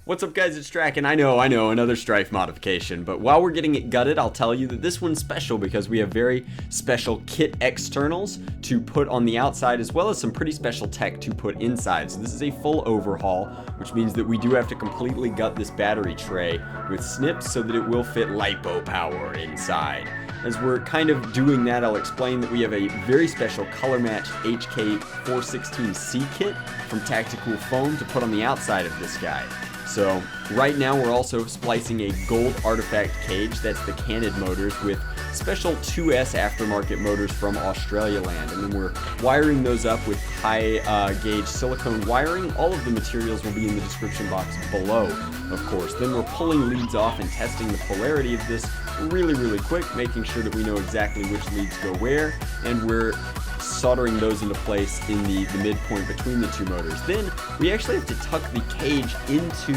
What's up guys, it's Draken. I know, another Strife modification, but while we're getting it gutted, I'll tell you that this one's special because we have very special kit externals to put on the outside as well as some pretty special tech to put inside. So this is a full overhaul, which means that we do have to completely gut this battery tray with snips so that it will fit LiPo power inside. As we're kind of doing that, I'll explain that we have a very special color matched HK416C kit from Tactical Foam to put on the outside of this guy. So right now we're also splicing a gold artifact cage, that's the Canid motors, with special 2S aftermarket motors from Australia land, and then we're wiring those up with high gauge silicone wiring. All of the materials will be in the description box below, of course. Then we're pulling leads off and testing the polarity of this really quick, making sure that we know exactly which leads go where, and we're soldering those into place in the midpoint between the two motors. Then we actually have to tuck the cage into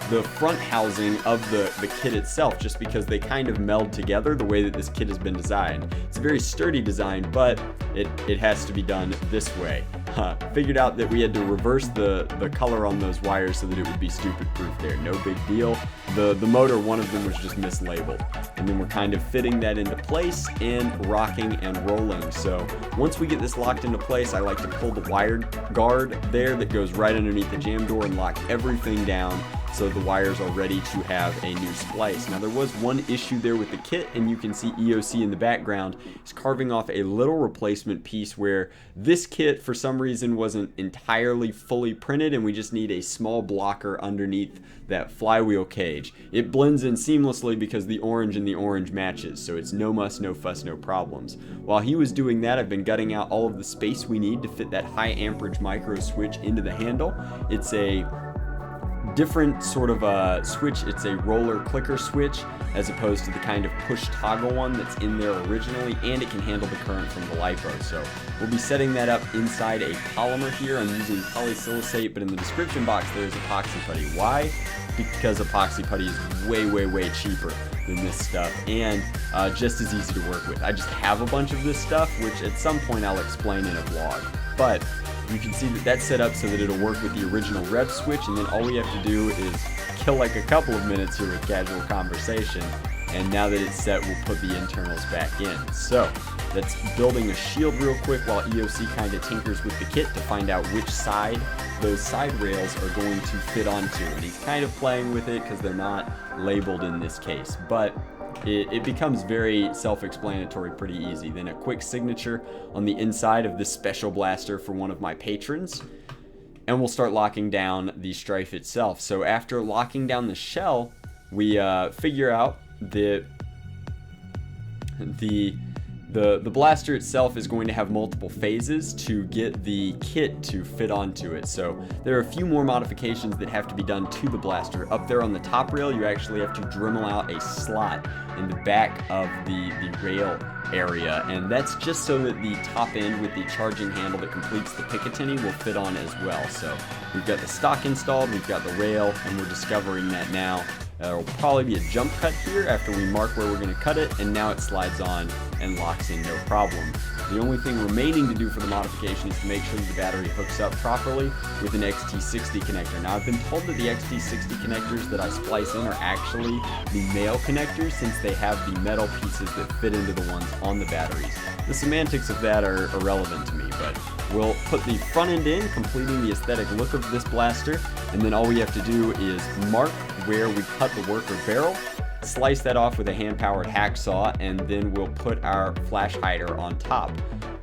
the front housing of the kit itself, just because they kind of meld together the way that this kit has been designed. It's a very sturdy design, but it has to be done this way. Figured out that we had to reverse the color on those wires so that it would be stupid proof there. No big deal. The motor, one of them was just mislabeled. And then we're kind of fitting that into place and rocking and rolling. So once we get this locked into place, I like to pull the wired guard there that goes right underneath the jam door and lock everything down so the wires are ready to have a new splice. Now there was one issue there with the kit, and you can see EOC in the background is carving off a little replacement piece where this kit for some reason wasn't entirely fully printed, and we just need a small blocker underneath that flywheel cage. It blends in seamlessly because the orange and the orange matches, so it's no muss, no fuss, no problems. While he was doing that, I've been gutting out all of the space we need to fit that high amperage micro switch into the handle. It's a different sort of a switch. It's a roller clicker switch as opposed to the kind of push toggle one that's in there originally, and it can handle the current from the LiPo. So we'll be setting that up inside a polymer here. I'm using polysilicate, but in the description box there's epoxy putty. Why? Because epoxy putty is way cheaper than this stuff, and just as easy to work with. I just have a bunch of this stuff, which at some point I'll explain in a vlog. But you can see that that's set up so that it'll work with the original rev switch, and then all we have to do is kill like a couple of minutes here with casual conversation, and now that it's set, we'll put the internals back in. So that's building a shield real quick while EOC kind of tinkers with the kit to find out which side those side rails are going to fit onto, and he's kind of playing with it because they're not labeled in this case, but it becomes very self-explanatory pretty easy. Then a quick signature on the inside of this special blaster for one of my patrons, and we'll start locking down the Strife itself. So after locking down the shell, we figure out that the blaster itself is going to have multiple phases to get the kit to fit onto it. So there are a few more modifications that have to be done to the blaster. Up there on the top rail, you actually have to Dremel out a slot in the back of the rail area, and that's just so that the top end with the charging handle that completes the Picatinny will fit on as well. So we've got the stock installed, we've got the rail, and we're discovering that now. There'll probably be a jump cut here after we mark where we're going to cut it, and now it slides on and locks in no problem. The only thing remaining to do for the modification is to make sure that the battery hooks up properly with an XT60 connector. Now I've been told that the XT60 connectors that I splice in are actually the male connectors, since they have the metal pieces that fit into the ones on the batteries. The semantics of that are irrelevant to me, but we'll put the front end in, completing the aesthetic look of this blaster, and then all we have to do is mark where we cut the worker barrel, slice that off with a hand-powered hacksaw, and then we'll put our flash hider on top.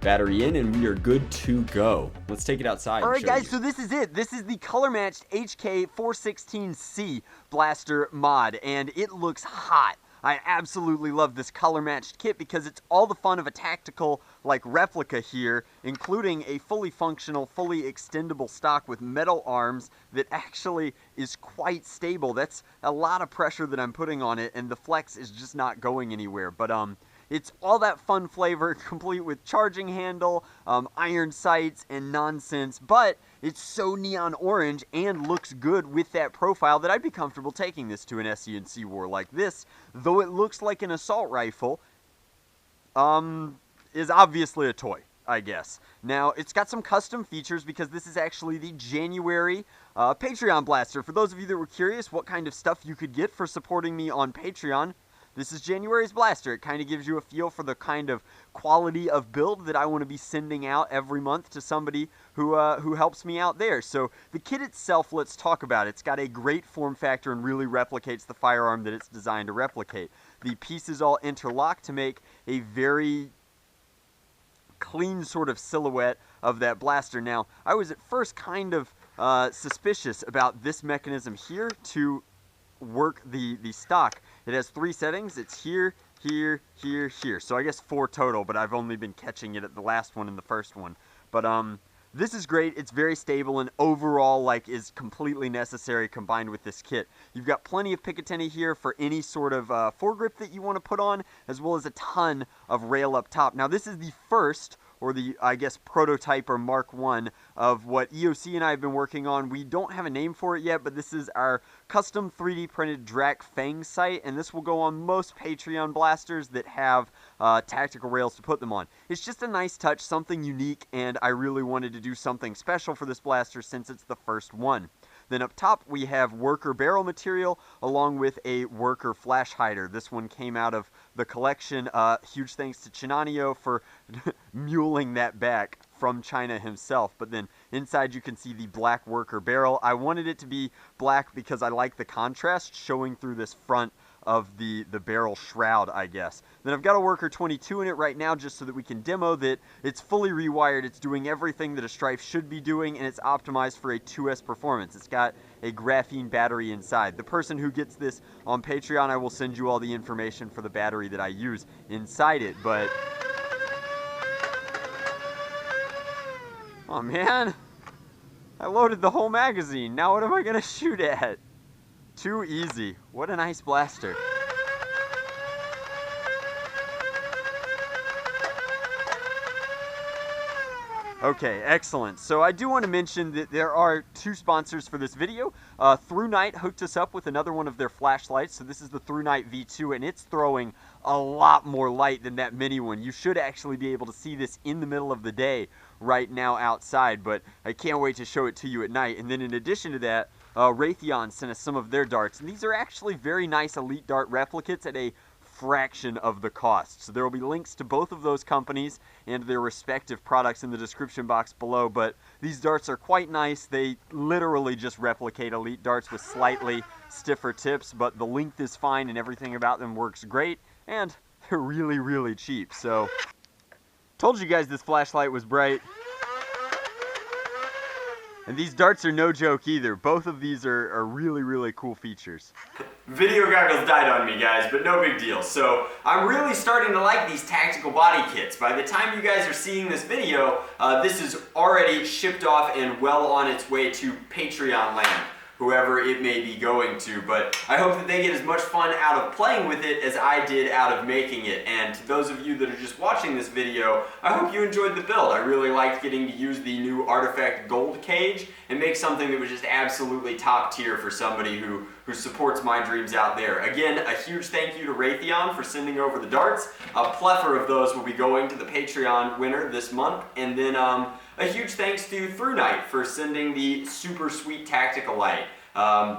Battery in, and we are good to go. Let's take it outside. Alright guys, so this is it. This is the color matched HK416C blaster mod, and it looks hot. I absolutely love this color matched kit because it's all the fun of a tactical like replica here, including a fully functional, fully extendable stock with metal arms that actually is quite stable. That's a lot of pressure that I'm putting on it, and the flex is just not going anywhere. But it's all that fun flavor, complete with charging handle, iron sights, and nonsense, but it's so neon orange and looks good with that profile that I'd be comfortable taking this to an SCNC war like this, though it looks like an assault rifle, is obviously a toy. I guess. Now, it's got some custom features because this is actually the January Patreon blaster. For those of you that were curious what kind of stuff you could get for supporting me on Patreon, this is January's blaster. It kind of gives you a feel for the kind of quality of build that I want to be sending out every month to somebody who helps me out there. So the kit itself, let's talk about it. It's got a great form factor and really replicates the firearm that it's designed to replicate. The pieces all interlock to make a very clean sort of silhouette of that blaster. Now, I was at first kind of suspicious about this mechanism here to work the stock. It has 3 settings. It's here, here, here, here. So I guess 4 total, but I've only been catching it at the last one and the first one. But this is great. It's very stable and overall like is completely necessary combined with this kit. You've got plenty of Picatinny here for any sort of foregrip that you want to put on, as well as a ton of rail up top. Now this is the first, or the, I guess, prototype or Mark 1 of what EOC and I have been working on. We don't have a name for it yet, but this is our custom 3D printed Drac Fang sight, and this will go on most Patreon blasters that have tactical rails to put them on. It's just a nice touch, something unique, and I really wanted to do something special for this blaster since it's the first one. Then up top we have worker barrel material along with a worker flash hider. This one came out of the collection. Huge thanks to Chinanio for muling that back from China himself. But then inside you can see the black worker barrel. I wanted it to be black because I like the contrast showing through this front of the barrel shroud, I guess. Then I've got a Worker 22 in it right now just so that we can demo that it's fully rewired. It's doing everything that a Strife should be doing, and it's optimized for a 2S performance. It's got a graphene battery inside. The person who gets this on Patreon, I will send you all the information for the battery that I use inside it, but... oh man, I loaded the whole magazine. Now what am I gonna shoot at? Too easy. What a nice blaster. Okay, excellent. So I do want to mention that there are 2 sponsors for this video. ThruNite hooked us up with another one of their flashlights. So this is the ThruNite V2, and it's throwing a lot more light than that mini one. You should actually be able to see this in the middle of the day right now outside, but I can't wait to show it to you at night. And then in addition to that, Raytheon sent us some of their darts, and these are actually very nice Elite Dart replicates at a fraction of the cost. So there will be links to both of those companies and their respective products in the description box below, but these darts are quite nice. They literally just replicate Elite Darts with slightly stiffer tips, but the length is fine and everything about them works great, and they're really, really cheap. So, told you guys this flashlight was bright. And these darts are no joke either. Both of these are really, really cool features. Video goggles died on me, guys, but no big deal. So I'm really starting to like these tactical body kits. By the time you guys are seeing this video, this is already shipped off and well on its way to Patreon land, whoever it may be going to, but I hope that they get as much fun out of playing with it as I did out of making it. And to those of you that are just watching this video, I hope you enjoyed the build. I really liked getting to use the new Artifact Gold cage and make something that was just absolutely top tier for somebody who supports my dreams out there. Again, a huge thank you to Raytheon for sending over the darts. A plethora of those will be going to the Patreon winner this month, and then a huge thanks to ThruNite for sending the super sweet tactical light.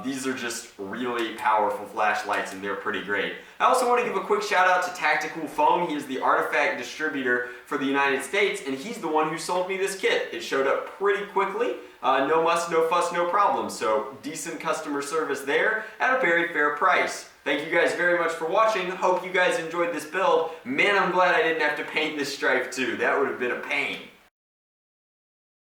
These are just really powerful flashlights and they're pretty great. I also want to give a quick shout out to Tactical Foam. He is the Artifact distributor for the United States, and he's the one who sold me this kit. It showed up pretty quickly. No muss, no fuss, no problem. So decent customer service there at a very fair price. Thank you guys very much for watching. Hope you guys enjoyed this build. Man, I'm glad I didn't have to paint this Strife too. That would have been a pain.